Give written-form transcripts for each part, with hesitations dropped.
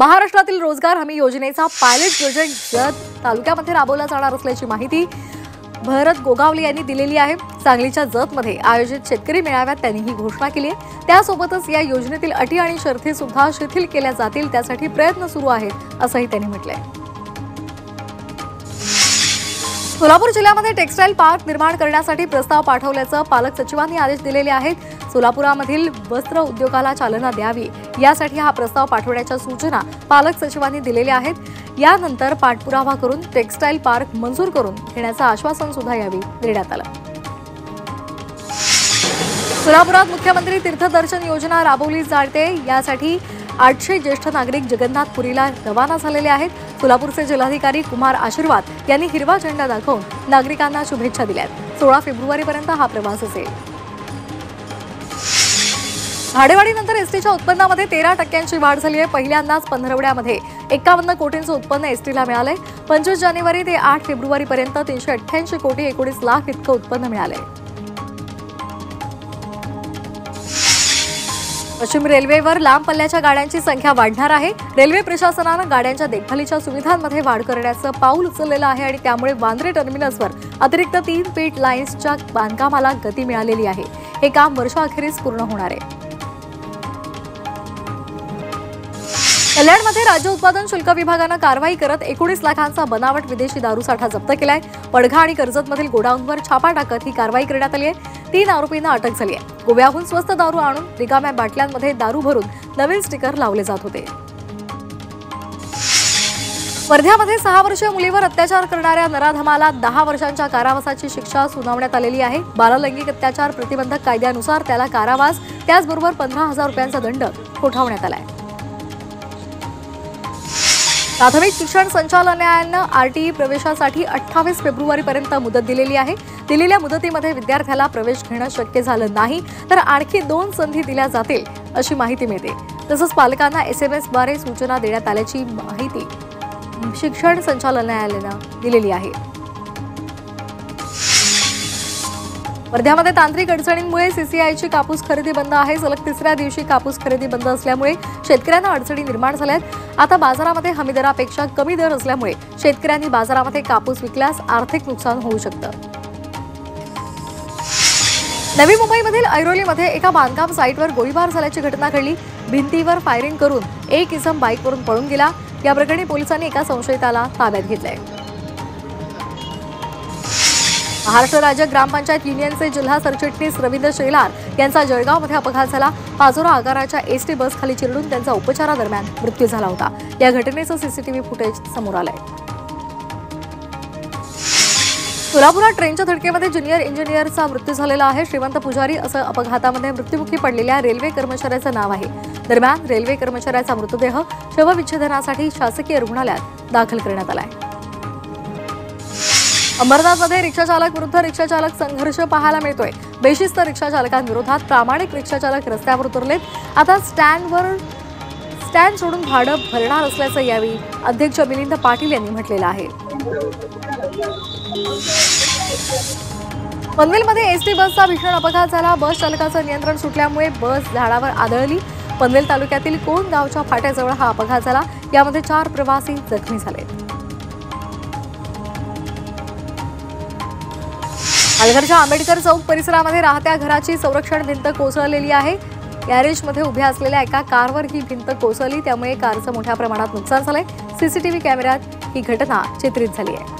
महाराष्ट्रातील रोजगार हमी योजनेचा पायलट प्रोजेक्ट जत तालुक्यामध्ये राबवला जाणार असल्याची माहिती भरत गोगावले यांनी दिलेली आहे। सांगलीच्या जतमध्ये आयोजित शेतकरी मेळाव्यात त्यांनी ही घोषणा केली आहे। त्यासोबतच या योजनेतील अटी आणि शर्ती सुद्धा शिथिल केल्या जातील, त्यासाठी प्रयत्न सुरू आहेत असंही त्यांनी म्हटलंय। सोलापूर जिल्ह्यामध्ये टेक्सटाईल पार्क निर्माण करण्यासाठी प्रस्ताव पाठवल्याचं पालक सचिवांनी आदेश दिलेले आहेत। सोलापुरामधील वस्त्र उद्योगाला चालना द्यावी यासाठी हा प्रस्ताव पाठवण्याच्या सूचना पालक सचिवांनी दिलेल्या आहेत। यानंतर पाठपुरावा करून टेक्सटाईल पार्क मंजूर करून घेण्याचं आश्वासन सुद्धा यावेळी देण्यात आलं। सोलापुरात मुख्यमंत्री तीर्थदर्शन योजना राबवली जाते, यासाठी 800 ज्येष्ठ नागरिक जगन्नाथपुरीला रवाना झालेले आहेत। सोलापूरचे जिल्हाधिकारी कुमार आशीर्वाद यांनी हिरवा झेंडा दाखवून नागरिकांना शुभेच्छा दिल्यात। 16 फेब्रुवारीपर्यंत हा प्रवास असेल। भाडेवाढीनंतर एसटीच्या उत्पन्नामध्ये 13% वाढ झाली आहे। पहिल्यांदाच पंधरवड्यामध्ये 51 कोटींचं उत्पन्न एसटीला मिळालंय। 25 जानेवारी ते 8 फेब्रुवारीपर्यंत 388 कोटी 19 लाख इतकं उत्पन्न मिळालंय। पश्चिम रेल्वेवर लांब पल्ल्याच्या गाड्यांची संख्या वाढणार आहे। रेल्वे प्रशासनानं गाड्यांच्या देखभालीच्या सुविधांमध्ये वाढ करण्याचं पाऊल उचललेलं आहे आणि त्यामुळे वांद्रे टर्मिनसवर अतिरिक्त 3 पीट लाईन्सच्या बांधकामाला गती मिळालेली आहे। हे काम वर्षाअखेरीस पूर्ण होणार आहे। कल्याणमध्ये राज्य उत्पादन शुल्क विभागानं कारवाई करत 19 लाखांचा बनावट विदेशी दारूसाठा जप्त केलाय। पडघा आणि कर्जतमधील गोडाऊनवर छापा टाकत ही कारवाई करण्यात आली आहे। 3 आरोपींना अटक झाली आहे। गोव्याहून स्वस्त दारू आणून रिकाम्या बाटल्यांमध्ये दारू भरून नवीन स्टिकर लावले जात होते। वर्ध्यामध्ये 6 वर्षीय मुलीवर अत्याचार करणाऱ्या नराधमाला 10 वर्षांच्या कारावासाची शिक्षा सुनावण्यात आलेली आहे। बाललैंगिक अत्याचार प्रतिबंधक कायद्यानुसार त्याला कारावास त्याचबरोबर 15,000 रुपयांचा दंड ठोठावण्यात आलाय। प्राथमिक शिक्षण संचालनालयानं आरटीई प्रवेशासाठी 28 फेब्रुवारीपर्यंत मुदत दिलेली आहे। दिलेल्या मुदतीमध्ये विद्यार्थ्याला प्रवेश घेणं शक्य झालं नाही तर आणखी 2 संधी दिल्या जातील अशी माहिती मिळते। तसंच पालकांना SMS द्वारे सूचना देण्यात आल्याची माहिती शिक्षण संचालनालयानं दिलेली आहे। वर्ध्यामध्ये तांत्रिक अडचणींमुळे सीसीआयची कापूस खरेदी बंद आहे। सलग 3ऱ्या दिवशी कापूस खरेदी बंद असल्यामुळे शेतकऱ्यांना अडचणी निर्माण झाल्या आहेत। आता बाजारामध्ये हमी दरापेक्षा कमी दर असल्यामुळे शेतकऱ्यांनी बाजारामध्ये कापूस विकल्यास आर्थिक नुकसान होऊ शकतं। नवी मुंबईमधील ऐरोलीमध्ये एका बांधकाम साईटवर गोळीबार झाल्याची घटना घडली। भिंतीवर फायरिंग करून एक इसम बाईकवरून पळून गेला। या प्रकरणी पोलिसांनी एका संशयिताला ताब्यात घेतलंय। महाराष्ट्र राज्य ग्रामपंचायत युनियनचे जिल्हा सरचिटणीस रवींद्र शेलार यांचा जळगावमध्ये अपघात झाला। पाचोरा आगाराच्या एसटी बस खाली चिरडून त्यांचा उपचारादरम्यान मृत्यू झाला होता। या घटनेचं सीसीटीव्ही फुटेज समोर आलंय। सोलापुरात ट्रेनच्या धडकेमध्ये ज्युनियर इंजिनियरचा मृत्यू झालेला आहे। श्रीमंत पुजारी असं अपघातामध्ये मृत्युमुखी पडलेल्या रेल्वे कर्मचाऱ्याचं नाव आहे। दरम्यान रेल्वे कर्मचाऱ्याचा मृतदेह शवविच्छेदनासाठी शासकीय रुग्णालयात दाखल करण्यात आलाय। अंबरनाथमध्ये रिक्षाचालक विरुद्ध रिक्षाचालक संघर्ष पाहायला मिळतोय। बेशिस्त रिक्षाचालकांविरोधात प्रामाणिक रिक्षाचालक रस्त्यावर उतरलेत। आता स्टँड सोडून भाडं भरणार असल्याचं यावेळी अध्यक्ष मिलिंद पाटील यांनी म्हटलेलं आहे। पनवेलमध्ये एसटी बसचा भीषण अपघात झाला। बस चालकाचं नियंत्रण सुटल्यामुळे बस झाडावर आदळली। पनवेल तालुक्यातील कोण गावच्या फाट्याजवळ हा अपघात झाला। यामध्ये 4 प्रवासी जखमी झाले। पालघरच्या आंबेडकर चौक परिसरामध्ये राहत्या घराची संरक्षण भिंत कोसळलेली आहे। गॅरेजमध्ये उभ्या असलेल्या एका कारवर ही भिंत कोसळली, त्यामुळे कारचं मोठ्या प्रमाणात नुकसान झालंय। सीसीटीव्ही कॅमेऱ्यात ही घटना चित्रित झाली आहे।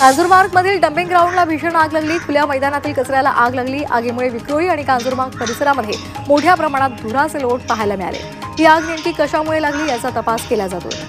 कांजूरमार्गमधील डम्पिंग ग्राउंडला भीषण आग लागली। खुल्या मैदानातील कचऱ्याला आग लागली। आगीमुळे विक्रोळी आणि कांजूरमार्ग परिसरामध्ये मोठ्या प्रमाणात धुराचे लोट पाहायला मिळाले। ही आग नेमकी कशामुळे लागली याचा तपास केला जातोय।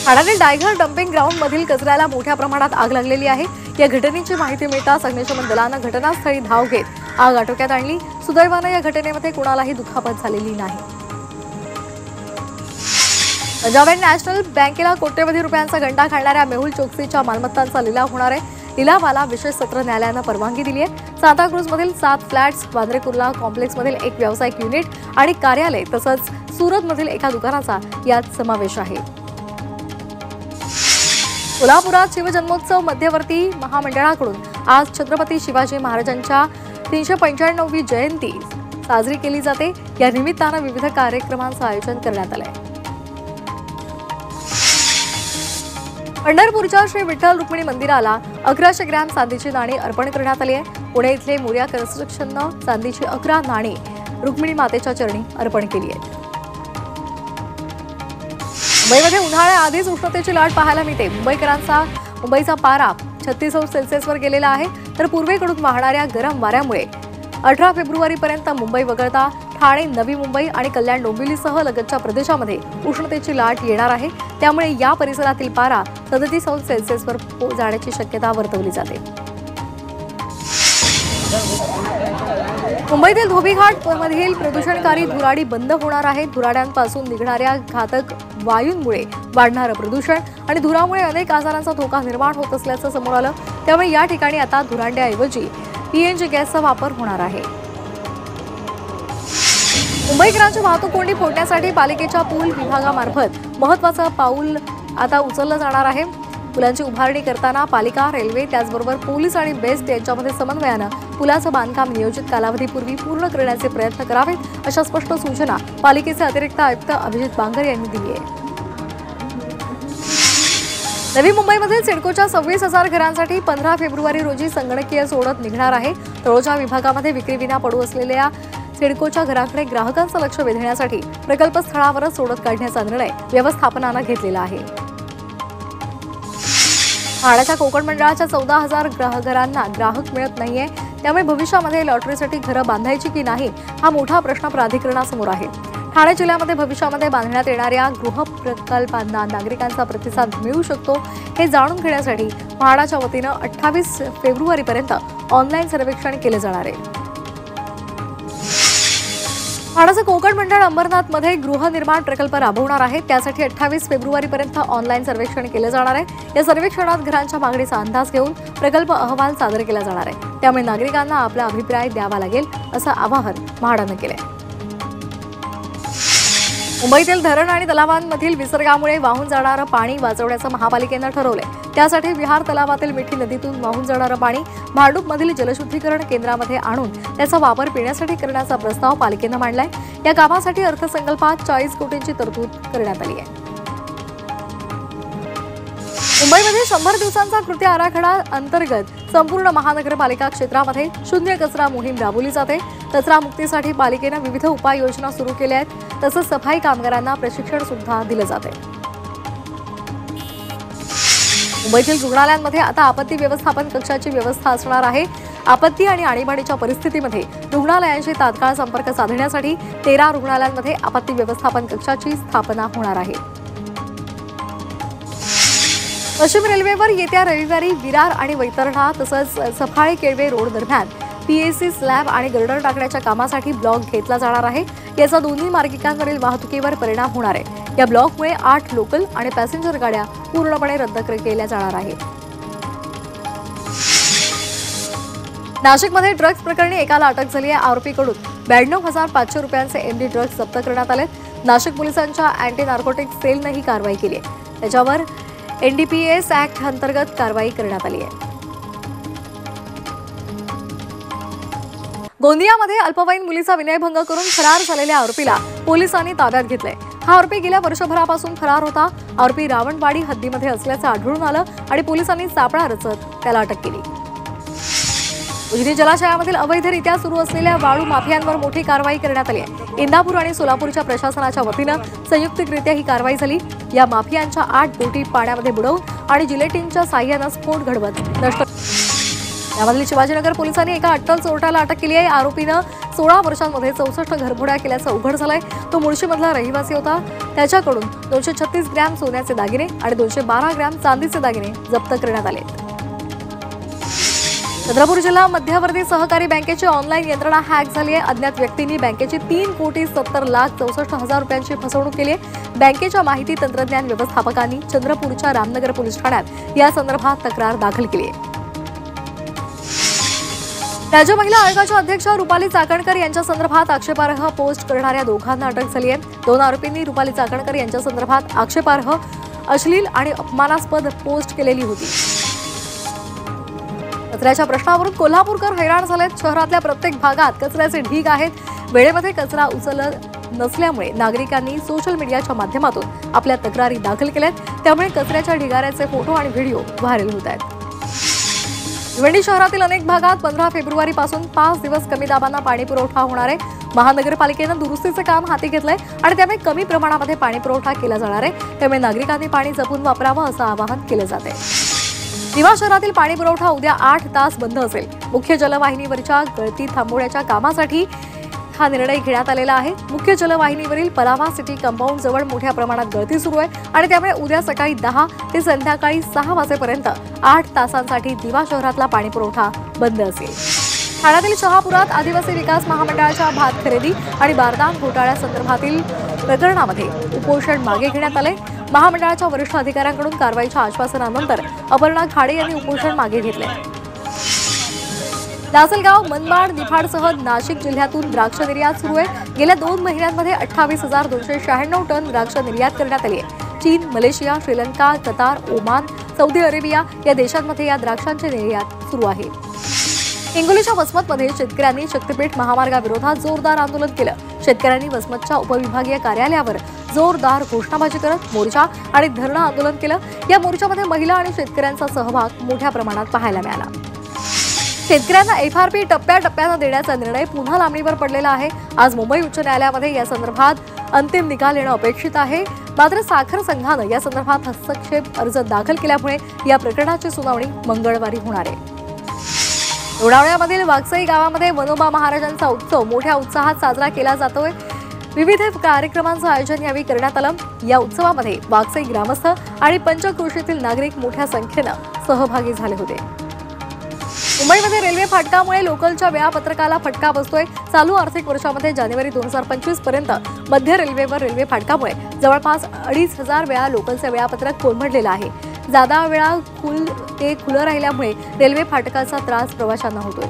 ठाण्यातील डायघर डम्पिंग ग्राउंडमधील कचऱ्याला मोठ्या प्रमाणात आग लागलेली आहे। या घटनेची माहिती मिळताच अग्निशमन दलानं घटनास्थळी धाव घेत आग आटोक्यात आणली। सुदैवानं या घटनेमध्ये कुणालाही दुखापत झालेली नाही। पंजाब अँड नॅशनल बँकेला कोट्यवधी रुपयांचा गंडा घालणाऱ्या मेहुल चोक्सीच्या मालमत्तांचा लिलाव होणार आहे। लिलावाला विशेष सत्र न्यायालयानं परवानगी दिली आहे। सांताक्रूजमधील 7 फ्लॅट्स, वांद्रे कुर्ला कॉम्प्लेक्समधील एक व्यावसायिक युनिट आणि कार्यालय तसंच सुरतमधील एका दुकानाचा यात समावेश आहे। सोलापुरात शिवजन्मोत्सव मध्यवर्ती महामंडळाकडून आज छत्रपती शिवाजी महाराजांच्या 395वी जयंती साजरी केली जाते। या निमित्तानं विविध कार्यक्रमांचं आयोजन करण्यात आलंय। पंढरपूरच्या श्री विठ्ठल रुक्मिणी मंदिराला 1100 ग्रॅम चांदीची नाणी अर्पण करण्यात आली आहे। पुणे इथले मोरिया कन्स्ट्रक्शननं चांदीची 11 नाणी रुक्मिणी मातेच्या चरणी अर्पण केली आहेत। मुंबईमध्ये उन्हाळ्याआधीच उष्णतेची लाट पाहायला मिळते। मुंबईचा पारा 36 सेल्सिअसवर गेलेला आहे, तर पूर्वेकडून वाहणाऱ्या गरम वाऱ्यामुळे 18 फेब्रुवारीपर्यंत मुंबई वगळता ठाणे, नवी मुंबई आणि कल्याण डोंबिवलीसह लगतच्या प्रदेशामध्ये उष्णतेची लाट येणार आहे। त्यामुळे या परिसरातील पारा 37 सेल्सिअसवर जाण्याची शक्यता वर्तवली जाते। मुंबईतील धोबीघाट मधील प्रदूषणकारी धुराडी बंद होणार आहे। धुराड्यांपासून निघणाऱ्या घातक वायूंमुळे वाढणारं प्रदूषण आणि धुरामुळे अनेक आजारांचा धोका निर्माण होत असल्याचं समोर आलं। त्यामुळे या ठिकाणी आता धुरांड्याऐवजी पीएनजी गॅसचा वापर होणार आहे। मुंबईकरांची वाहतूक कोंडी फोडण्यासाठी पालिकेच्या पूल विभागामार्फत महत्त्वाचं पाऊल आता उचललं जाणार आहे। पुलांची उभारणी करताना पालिका, रेल्वे त्याचबरोबर पोलीस आणि बेस्ट यांच्यामध्ये समन्वयानं पुलाचं बांधकाम नियोजित कालावधीपूर्वी पूर्ण करण्याचे प्रयत्न करावेत, अशा स्पष्ट सूचना पालिकेचे अतिरिक्त आयुक्त अभिजित बांगर यांनी दिली आहे। नवी मुंबईमध्ये सिडकोच्या 26,000 घरांसाठी 15 फेब्रुवारी रोजी संगणकीय सोडत निघणार आहे। तळोजा विभागामध्ये विक्रीविना पडू असलेल्या सिडकोच्या घरांकडे ग्राहकांचं लक्ष वेधण्यासाठी प्रकल्प स्थळावरच सोडत काढण्याचा निर्णय व्यवस्थापनानं घेतलेला आहे। ठाण्याच्या कोकण मंडळाच्या 14,000 घरांना ग्राहक मिळत नाहीये, त्यामुळे भविष्यामध्ये लॉटरीसाठी घरं बांधायची की नाही हा मोठा प्रश्न प्राधिकरणासमोर आहे। ठाणे जिल्ह्यामध्ये भविष्यामध्ये बांधण्यात येणाऱ्या गृह प्रकल्पांना नागरिकांचा प्रतिसाद मिळू शकतो हे जाणून घेण्यासाठी म्हाडाच्या वतीनं 28 फेब्रुवारीपर्यंत ऑनलाईन सर्वेक्षण केले जाणार आहे। म्हाडाचं कोकण मंडळ अंबरनाथमध्ये गृहनिर्माण प्रकल्प राबवणार आहे। त्यासाठी 28 फेब्रुवारीपर्यंत ऑनलाईन सर्वेक्षण केले जाणार आहे। या सर्वेक्षणात घरांच्या मागणीचा अंदाज घेऊन प्रकल्प अहवाल सादर केला जाणार आहे। त्यामुळे नागरिकांना आपला अभिप्राय द्यावा लागेल असं आवाहन म्हाडानं केलंय। मुंबईतील धरण आणि तलावांमधील विसर्गामुळे वाहून जाणारं पाणी वाचवण्याचं महापालिकेनं ठरवलंय। त्यासाठी विहार तलावातील मिठी नदीतून वाहून जाणारं पाणी भांडूपमधील जलशुद्धीकरण केंद्रामध्ये आणून त्याचा वापर पिण्यासाठी करण्याचा प्रस्ताव पालिकेनं मांडलाय। या कामासाठी अर्थसंकल्पात 40 कोटींची तरतूद करण्यात आली आहे। मुंबईमध्ये 100 दिवसांचा कृती आराखडा अंतर्गत संपूर्ण महानगरपालिका क्षेत्रामध्ये शून्य कचरा मोहीम राबवली जाते। कचरा मुक्तीसाठी पालिकेनं विविध उपाययोजना सुरू केल्या आहेत, तसंच सफाई कामगारांना प्रशिक्षण सुद्धा दिलं जाते। मुंबईतील रुग्णालयांमध्ये आता आपत्ती व्यवस्थापन कक्षाची व्यवस्था असणार आहे। आपत्ती आणि आणीबाणीच्या परिस्थितीमध्ये रुग्णालयांशी तात्काळ संपर्क साधण्यासाठी 13 रुग्णालयांमध्ये आपत्ती व्यवस्थापन कक्षाची स्थापना होणार आहे। पश्चिम रेल्वेवर येत्या रविवारी विरार आणि वैतरणा तसंच सफाळे केळवे रोड दरम्यान पीएसी स्लॅब आणि गर्डर टाकण्याच्या कामासाठी ब्लॉक घेतला जाणार आहे। याचा दोन्ही मार्गिकांवरील वाहतुकीवर परिणाम होणार आहे। या ब्लॉकमुळे 8 लोकल आणि पॅसेंजर गाड्या पूर्णपणे रद्द केल्या जाणार आहेत। नाशिकमध्ये ड्रग्ज प्रकरणी एकाला अटक झाली आहे। आरोपीकडून 92,500 रुपयांचे एमडी ड्रग्ज जप्त करण्यात आले। नाशिक पोलिसांच्या अँटी नार्कोटिक सेलनं ही कारवाई केली आहे। त्याच्यावर एनडीपीएस ऍक्ट अंतर्गत कारवाई करण्यात आली आहे। गोंदियामध्ये अल्पवयीन मुलीचा विनयभंग करून फरार झालेल्या आरोपीला पोलिसांनी ताब्यात घेतलंय। हा आरोपी गेल्या वर्षभरापासून फरार होता। आरोपी रावणवाडी हद्दीमध्ये असल्याचं आढळून आलं आणि पोलिसांनी सापळा रचत त्याला अटक केली। उजनी जलाशयामधील अवैधरित्या सुरू असलेल्या वाळू माफियांवर मोठी कारवाई करण्यात आली आहे। इंदापूर आणि सोलापूरच्या प्रशासनाच्या वतीनं संयुक्तरित्या ही कारवाई झाली। या माफियांच्या 8 बोटी पाण्यामध्ये बुडवून आणि जिलेटिनच्या साह्यानं स्फोट घडवत नष्ट। यामधील शिवाजीनगर पोलिसांनी एका अट्टल चोरट्याला अटक केली आहे। आरोपीनं 16 वर्षांमध्ये 64 घरफोड्या केल्याचं उघड झालंय। तो मुळशीमधला रहिवासी होता। त्याच्याकडून 236 ग्रॅम सोन्याचे दागिने आणि 212 ग्रॅम चांदीचे दागिने जप्त करण्यात आले। चंद्रपूर जिल्हा मध्यवर्ती सहकारी बँकेची ऑनलाईन यंत्रणा हॅक झाली आहे। अज्ञात व्यक्तींनी बँकेची 3,70,64,000 रुपयांची फसवणूक केली आहे। बँकेच्या माहिती तंत्रज्ञान व्यवस्थापकांनी चंद्रपूरच्या रामनगर पोलीस ठाण्यात या संदर्भात तक्रार दाखल केली आहे। राज्य महिला आयोगाच्या अध्यक्ष रुपाली चाकणकर यांच्या संदर्भात आक्षेपार्ह पोस्ट करणाऱ्या दोघांना अटक झाली आहे। 2 आरोपींनी रुपाली चाकणकर यांच्या संदर्भात आक्षेपार्ह, अश्लील आणि अपमानास्पद पोस्ट केलेली होती। कचऱ्याच्या प्रश्नावरून कोल्हापूरकर हैराण झालेत। शहरातल्या प्रत्येक भागात कचऱ्याचे ढीग आहेत। वेळेमध्ये कचरा उचलत नसल्यामुळे नागरिकांनी सोशल मीडियाच्या माध्यमातून आपल्या तक्रारी दाखल केल्यात। त्यामुळे कचऱ्याच्या ढिगाऱ्याचे फोटो आणि व्हिडिओ व्हायरल होत आहेत। भिवंडी शहरातील अनेक भागात 15 फेब्रुवारीपासून 5 दिवस कमी दाबानं पाणी पुरवठा होणार आहे। महानगरपालिकेनं दुरुस्तीचे काम हाती घेतलंय आणि त्यामुळे कमी प्रमाणामध्ये पाणी पुरवठा केला जाणार आहे। त्यामुळे नागरिकांनी पाणी जपून वापरावं असं आवाहन केलं जात आहे। दिवा शहरातील पाणी पुरवठा उद्या 8 तास बंद असेल। मुख्य जलवाहिनीवरच्या गळती थांबवण्याच्या कामासाठी हा निर्णय घेण्यात आलेला आहे। मुख्य जलवाहिनीवरील पलावा सिटी कंपाऊंड जवळ मोठ्या प्रमाणात गळती सुरू आहे आणि त्यामुळे उद्या सकाळी 10 ते संध्याकाळी 6 वाजेपर्यंत 8 तासांसाठी दिवा शहरातला पाणी पुरवठा बंद असेल। ठाण्यातील शहापुरात आदिवासी विकास महामंडळाच्या भात खरेदी आणि बारदान घोटाळ्यासंदर्भातील प्रकरणामध्ये उपोषण मागे घेण्यात आले। महामंडळाच्या वरिष्ठ अधिकाऱ्यांकडून कारवाईच्या आश्वासनानंतर अपर्णा खाडे यांनी उपोषण मागे घेतले। लासलगाव, मनमाड, निफाडसह नाशिक जिल्ह्यातून द्राक्ष निर्यात सुरू आहे। गेल्या 2 महिन्यांमध्ये 28,296 टन द्राक्ष निर्यात करण्यात आली आहे। चीन, Malaysia, Sri Lanka, Qatar, Oman, Saudi Arabia या देशांमध्ये या द्राक्षांची निर्यात सुरू आहे। हिंगोलीच्या वसमतमध्ये शेतकऱ्यांनी शक्तीपीठ महामार्गाविरोधात जोरदार आंदोलन केलं। शेतकऱ्यांनी वसमतच्या उपविभागीय कार्यालयावर जोरदार घोषणाबाजी करत मोर्चा आणि धरणं आंदोलन केलं। या मोर्चामध्ये महिला आणि शेतकऱ्यांचा सहभाग मोठ्या प्रमाणात पाहायला मिळाला। शेतकऱ्यांना FRP टप्प्याटप्प्यानं देण्याचा निर्णय पुन्हा लांबणीवर पडलेला आहे। आज मुंबई उच्च न्यायालयामध्ये या संदर्भात अंतिम निकाल येणं अपेक्षित आहे। मात्र साखर संघानं या संदर्भात हस्तक्षेप अर्ज दाखल केल्यामुळे या प्रकरणाची सुनावणी मंगळवारी होणार आहे। लोणावळ्यामधील वाकसई गावामध्ये वनोबा महाराजांचा उत्सव मोठ्या उत्साहात साजरा केला जातोय। विविध कार्यक्रमांचं आयोजन यावेळी करण्यात आलं। या उत्सवामध्ये वाकसई ग्रामस्थ आणि पंचक्रोशीतील नागरिक मोठ्या संख्येनं सहभागी झाले होते। मुंबईमध्ये रेल्वे फाटकामुळे लोकलच्या वेळापत्रकाला फटका बसतोय। चालू आर्थिक वर्षामध्ये जानेवारी 2025 पर्यंत मध्य रेल्वेवर रेल्वे फाटकामुळे जवळपास 2,500 वेळा लोकलचे वेळापत्रक कोलमडलेलं आहे। जादा वेळा खुलं राहिल्यामुळे रेल्वे फाटकाचा त्रास प्रवाशांना होतोय।